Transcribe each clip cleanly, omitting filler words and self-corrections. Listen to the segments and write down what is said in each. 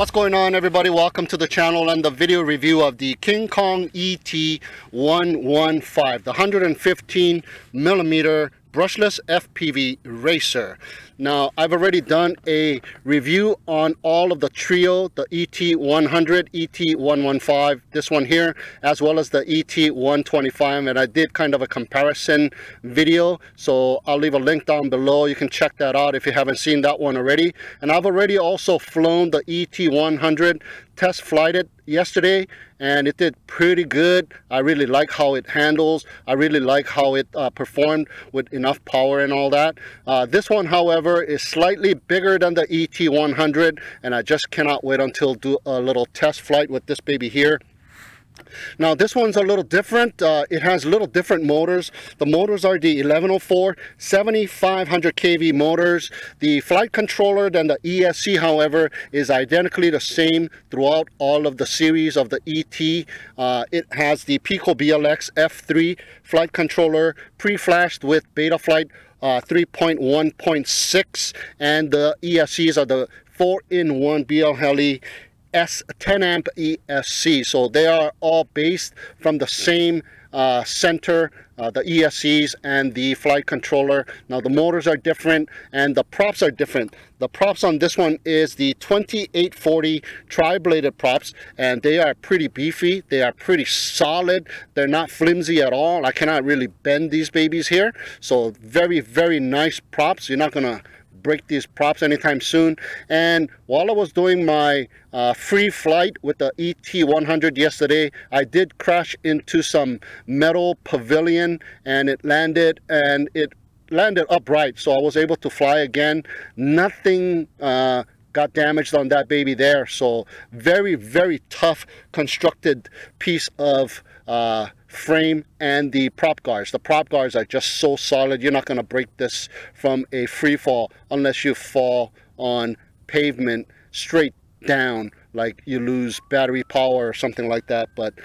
What's going on, everybody? Welcome to the channel and the video review of the Kingkong Et115, the 115 millimeter brushless FPV racer. Now, I've already done a review on all of the trio, the ET100, ET115, this one here, as well as the ET125, and I did kind of a comparison video, so I'll leave a link down below. You can check that out if you haven't seen that one already. And I've already also flown the ET100, test flighted yesterday, and it did pretty good. I really like how it handles. I really like how it performed with enough power and all that. This one, however, is slightly bigger than the ET100, and I just cannot wait until do a little test flight with this baby here. Now, this one's a little different. It has little different motors. The motors are the 1104 7500 kV motors. The flight controller and the ESC, however, is identically the same throughout all of the series of the ET. It has the Pico BLX F3 flight controller pre-flashed with Betaflight 3.1.6, and the ESCs are the 4-in-1 BLHeli S10 amp ESC. So they are all based from the same center, the ESCs and the flight controller. Now, the motors are different and the props are different. The props on this one is the 2840 tri-bladed props, and they are pretty beefy. They are pretty solid. They're not flimsy at all. I cannot really bend these babies here. So very, very nice props. You're not gonna break these props anytime soon. And while I was doing my free flight with the ET100 yesterday, I did crash into some metal pavilion, and it landed upright, so I was able to fly again. Nothing got damaged on that baby there. So very, very tough constructed piece of frame. And the prop guards, are just so solid. You're not going to break this from a free fall unless you fall on pavement straight down, like you lose battery power or something like that. But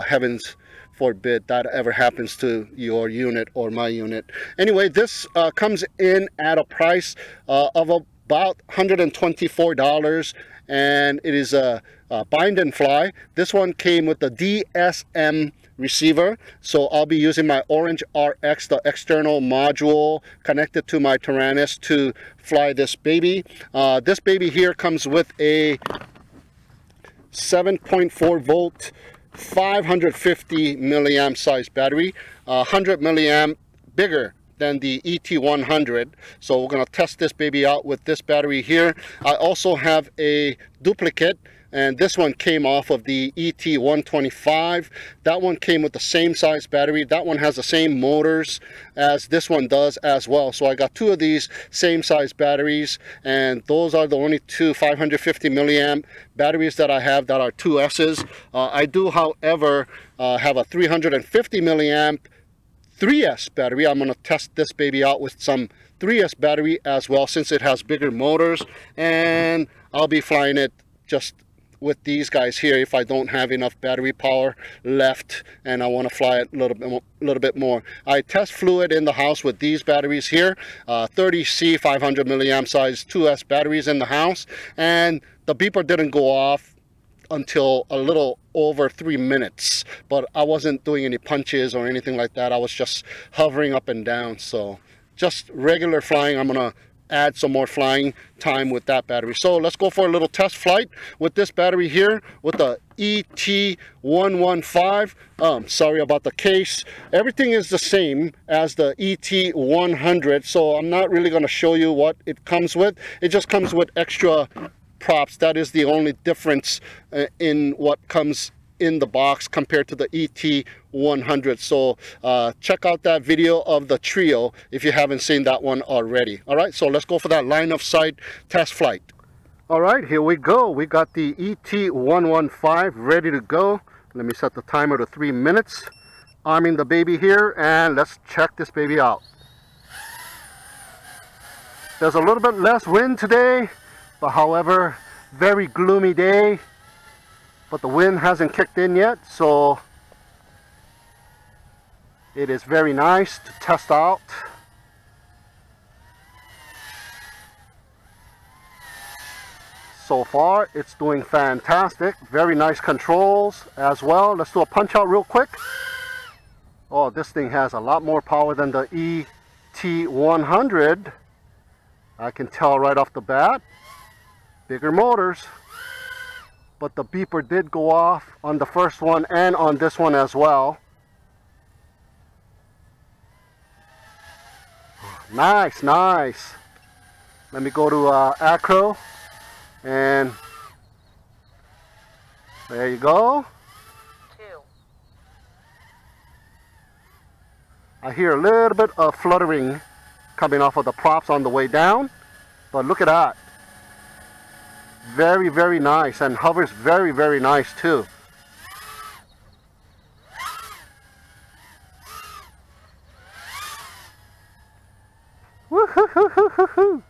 heavens forbid that ever happens to your unit or my unit. Anyway, this comes in at a price of about $124, and it is a bind and fly. This one came with the DSM receiver, so I'll be using my Orange RX, the external module connected to my Taranis, to fly this baby. This baby here comes with a 7.4 volt 550 milliamp size battery, 100 milliamp bigger than the ET100. So we're going to test this baby out with this battery here. I also have a duplicate, and this one came off of the ET125. That one came with the same size battery. That one has the same motors as this one does as well. So I got two of these same size batteries, and those are the only two 550 milliamp batteries that I have that are 2S's. I do, however, have a 350 milliamp 3S battery. I'm going to test this baby out with some 3S battery as well, since it has bigger motors, and I'll be flying it just with these guys here if I don't have enough battery power left and I want to fly it a little bit more. I test flew it in the house with these batteries here, 30C 500 milliamp size 2S batteries in the house, and the beeper didn't go off until a little over 3 minutes, but I wasn't doing any punches or anything like that. I was just hovering up and down. So just regular flying. I'm gonna add some more flying time with that battery. So let's go for a little test flight with this battery here with the ET115. Sorry about the case. Everything is the same as the ET100, so I'm not really going to show you what it comes with. It just comes with extra props. That is the only difference in what comes in the box compared to the ET100. So check out that video of the trio if you haven't seen that one already. All right, so let's go for that line of sight test flight. All right, here we go. We got the ET115 ready to go. Let me set the timer to 3 minutes. Arming the baby here, and let's check this baby out. There's a little bit less wind today, but however, very gloomy day. But the wind hasn't kicked in yet, so it is very nice to test out. So far, it's doing fantastic. Very nice controls as well. Let's do a punch out real quick. Oh, this thing has a lot more power than the ET100. I can tell right off the bat. Bigger motors. But the beeper did go off on the first one and on this one as well. Nice, nice. Let me go to acro, and there you go. 2. I hear a little bit of fluttering coming off of the props on the way down, but look at that. Very, very nice, and hovers very, very nice too. Woo-hoo-hoo-hoo-hoo-hoo.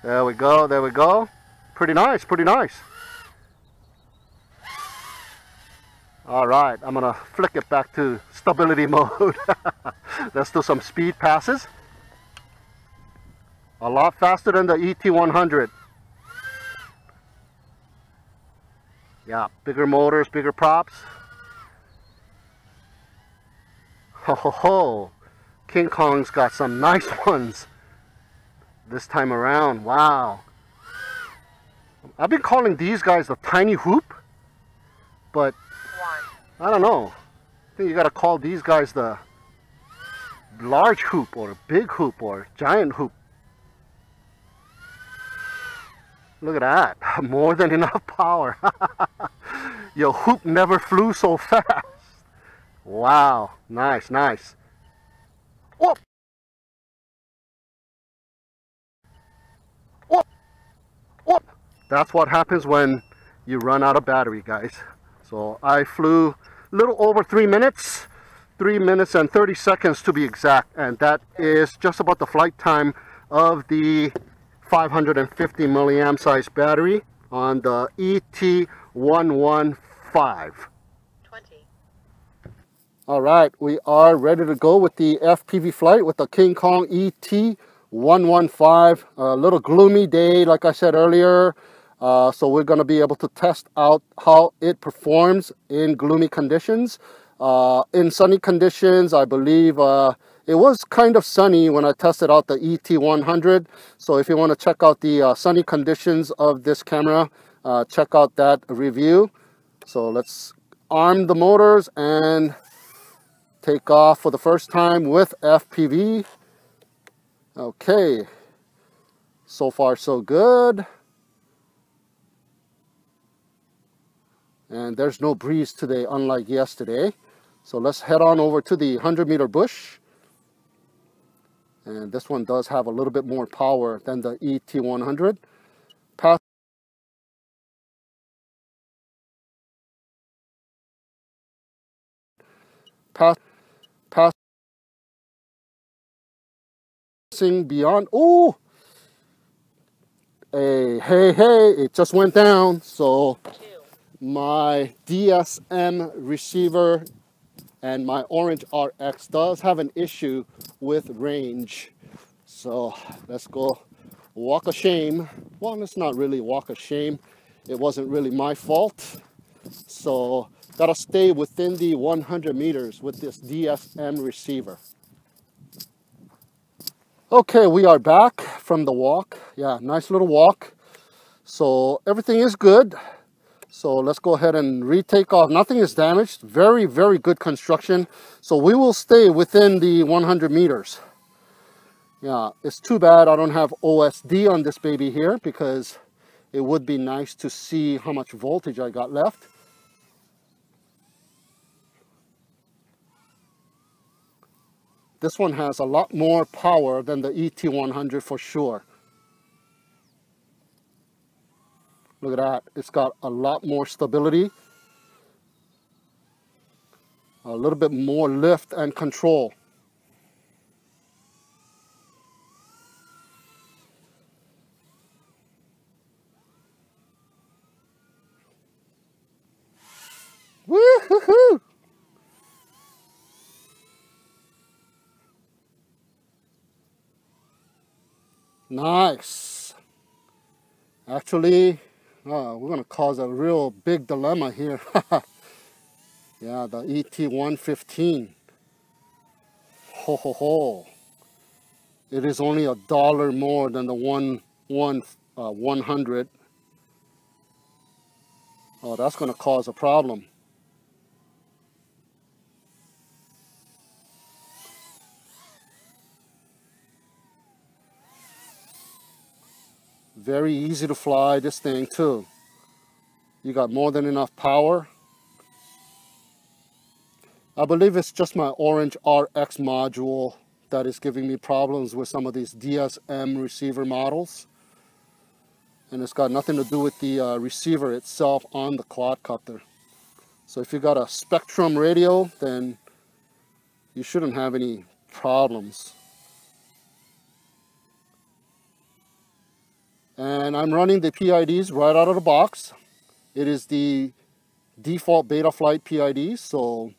There we go, there we go. Pretty nice, pretty nice. All right, I'm gonna flick it back to stability mode. Let's do some speed passes. A lot faster than the ET100. Yeah, bigger motors, bigger props. Ho ho ho. King Kong's got some nice ones this time around. Wow. I've been calling these guys the tiny hoop, but 1. I don't know. I think you gotta call these guys the large hoop or big hoop or giant hoop. Look at that. More than enough power. Your hoop never flew so fast. Wow. Nice, nice. Whoop! Whoop! Whoop! That's what happens when you run out of battery, guys. So I flew a little over 3 minutes. 3 minutes and 30 seconds to be exact. And that is just about the flight time of the 550 milliamp size battery on the ET115. 20. All right, we are ready to go with the FPV flight with the Kingkong ET115. A little gloomy day, like I said earlier. So we're going to be able to test out how it performs in gloomy conditions. In sunny conditions, I believe it was kind of sunny when I tested out the ET100. So if you want to check out the sunny conditions of this camera, check out that review. So let's arm the motors and take off for the first time with FPV. Okay, so far so good. And there's no breeze today, unlike yesterday. So let's head on over to the 100-meter bush. And this one does have a little bit more power than the ET100. Passing beyond. Oh! Hey, it just went down. So 2. my DSM receiver and my Orange RX does have an issue with range. So let's go walk of shame. Well, it's not really walk of shame. It wasn't really my fault. So gotta stay within the 100 meters with this DSM receiver. Okay, we are back from the walk. Yeah, nice little walk. So everything is good. So let's go ahead and retake off. Nothing is damaged. Very, very good construction. So we will stay within the 100 meters. Yeah, it's too bad I don't have OSD on this baby here, because it would be nice to see how much voltage I got left. This one has a lot more power than the ET100 for sure. Look at that. It's got a lot more stability. A little bit more lift and control. Woo-hoo-hoo! Nice. Actually, we're going to cause a real big dilemma here. Yeah, the Et115. Ho ho ho. It is only $1 more than the 100. Oh, that's going to cause a problem. Very easy to fly this thing too. You got more than enough power. I believe it's just my orange RX module that is giving me problems with some of these DSM receiver models. And it's got nothing to do with the receiver itself on the quadcopter. So if you got a Spectrum radio, then you shouldn't have any problems. And I'm running the PIDs right out of the box. It is the default Betaflight PID, so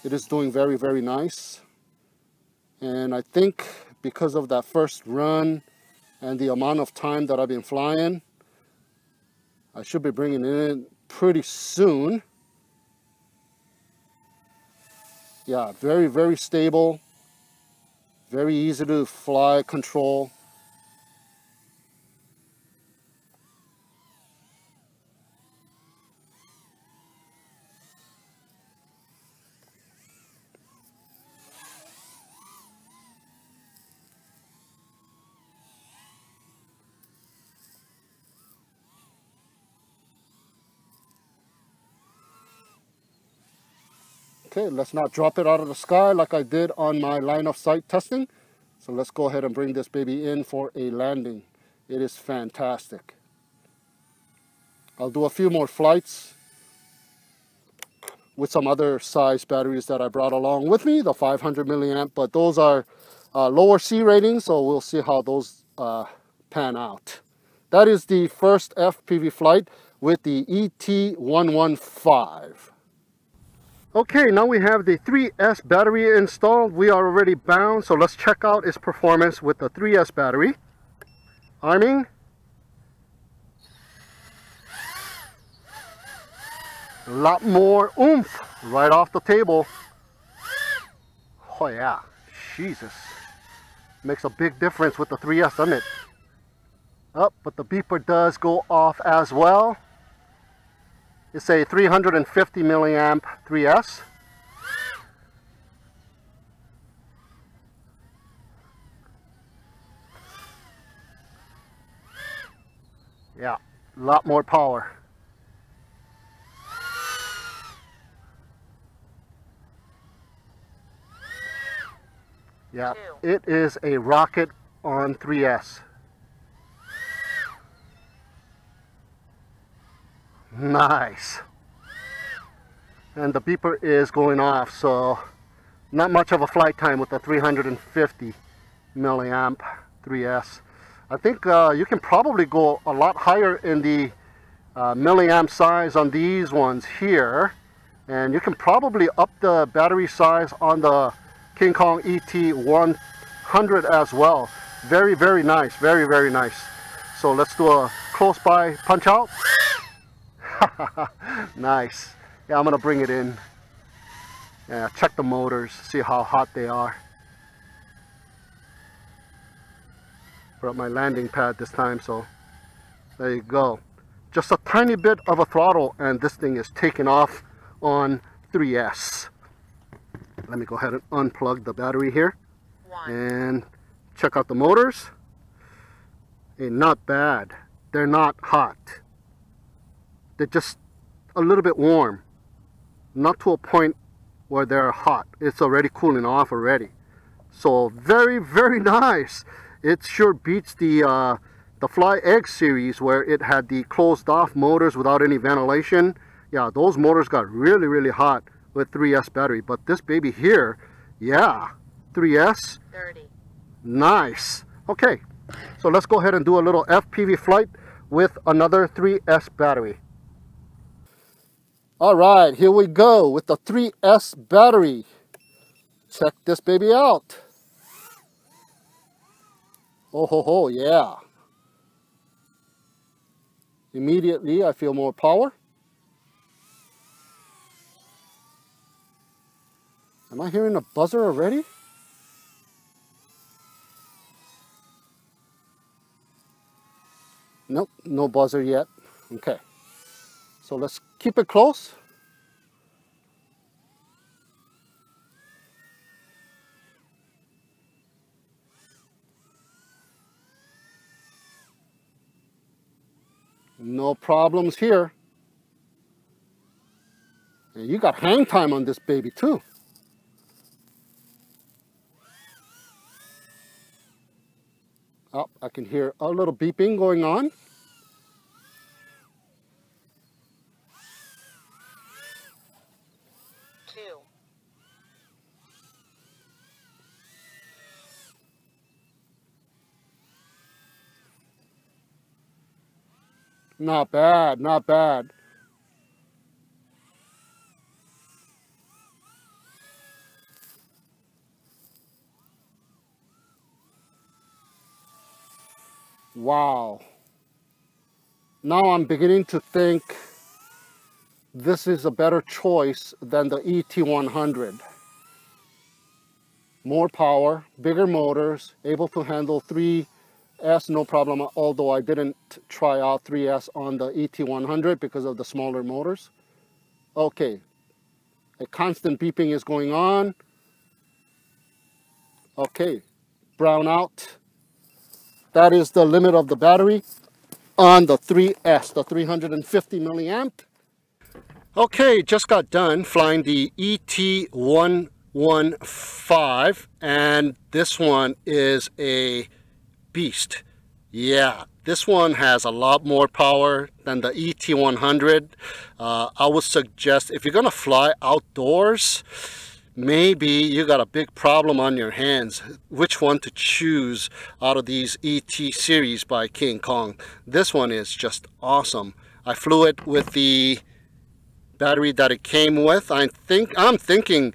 it is doing very, very nice. And I think because of that first run and the amount of time that I've been flying, I should be bringing it in pretty soon. Yeah, very, very stable. Very easy to fly, control. Okay, let's not drop it out of the sky like I did on my line of sight testing. So let's go ahead and bring this baby in for a landing. It is fantastic. I'll do a few more flights with some other size batteries that I brought along with me, the 500 milliamp, but those are lower C ratings, so we'll see how those pan out. That is the first FPV flight with the Et115. Okay, now we have the 3S battery installed. We are already bound, so let's check out its performance with the 3S battery. Arming. A lot more oomph right off the table. Oh yeah, Jesus. Makes a big difference with the 3S, doesn't it? Oh, but the beeper does go off as well. It's a 350 milliamp 3S. Yeah, a lot more power. Yeah, it is a rocket on 3S. Nice. And the beeper is going off, so not much of a flight time with the 350 milliamp 3S. I think you can probably go a lot higher in the milliamp size on these ones here, and you can probably up the battery size on the Kingkong Et115 as well. Very, very nice. Very, very nice. So let's do a close by punch out. Nice. Yeah, I'm gonna bring it in. Yeah, check the motors, see how hot they are. Brought my landing pad this time, so there you go. Just a tiny bit of a throttle and this thing is taking off on 3S. Let me go ahead and unplug the battery here and check out the motors. Hey, not bad. They're not hot. They're just a little bit warm. Not to a point where they're hot. It's already cooling off already. So very, very nice. It sure beats the Fly X series where it had the closed off motors without any ventilation. Yeah, those motors got really, really hot with 3S battery. But this baby here, yeah, 3S, 30. Nice. Okay, so let's go ahead and do a little FPV flight with another 3S battery. All right, here we go with the 3S battery. Check this baby out. Oh ho ho, yeah. Immediately I feel more power. Am I hearing a buzzer already? Nope, no buzzer yet. Okay, so let's keep it close. No problems here. And you got hang time on this baby too. Oh, I can hear a little beeping going on. Not bad, not bad. Wow. Now I'm beginning to think this is a better choice than the ET100. More power, bigger motors, able to handle 3S no problem, although I didn't try out 3S on the ET100 because of the smaller motors. Okay, a constant beeping is going on. Okay, brown out. That is the limit of the battery on the 3S, the 350 milliamp. Okay, just got done flying the Et115, and this one is a beast. Yeah, this one has a lot more power than the ET100. I would suggest if you're gonna fly outdoors, maybe you got a big problem on your hands which one to choose out of these ET series by Kingkong. This one is just awesome. I flew it with the battery that it came with. I'm thinking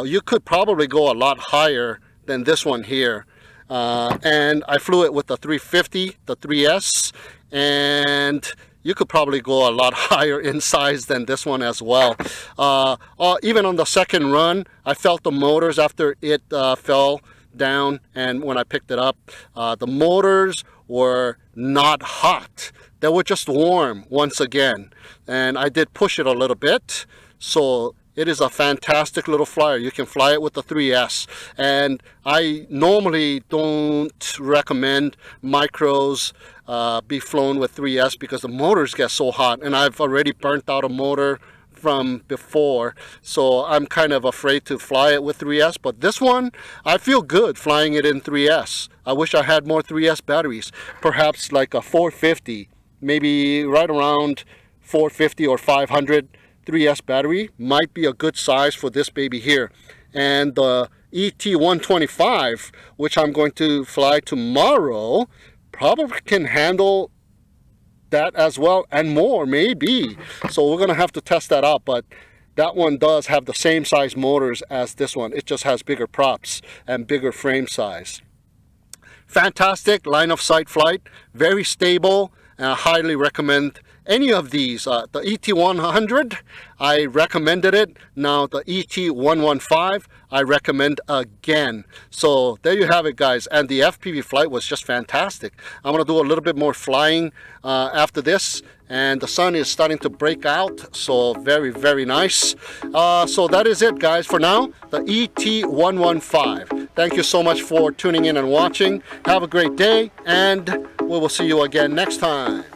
you could probably go a lot higher than this one here. And I flew it with the 350, the 3S, and you could probably go a lot higher in size than this one as well. Even on the second run, I felt the motors after it fell down, and when I picked it up, the motors were not hot. They were just warm once again, and I did push it a little bit, so it is a fantastic little flyer. You can fly it with the 3S, and I normally don't recommend micros be flown with 3S because the motors get so hot, and I've already burnt out a motor from before, so I'm kind of afraid to fly it with 3S. But this one, I feel good flying it in 3S. I wish I had more 3S batteries, perhaps like a 450, maybe right around 450 or 500 3S battery might be a good size for this baby here. And the ET125, which I'm going to fly tomorrow, probably can handle that as well and more, maybe. So we're gonna have to test that out, but that one does have the same size motors as this one. It just has bigger props and bigger frame size. Fantastic line of sight flight, very stable, and I highly recommend any of these. The ET100, I recommended it. Now the ET115, I recommend again. So there you have it, guys. And the FPV flight was just fantastic. I'm gonna do a little bit more flying after this, and the sun is starting to break out, so very, very nice. So that is it, guys, for now. The ET115. Thank you so much for tuning in and watching. Have a great day, and we will see you again next time.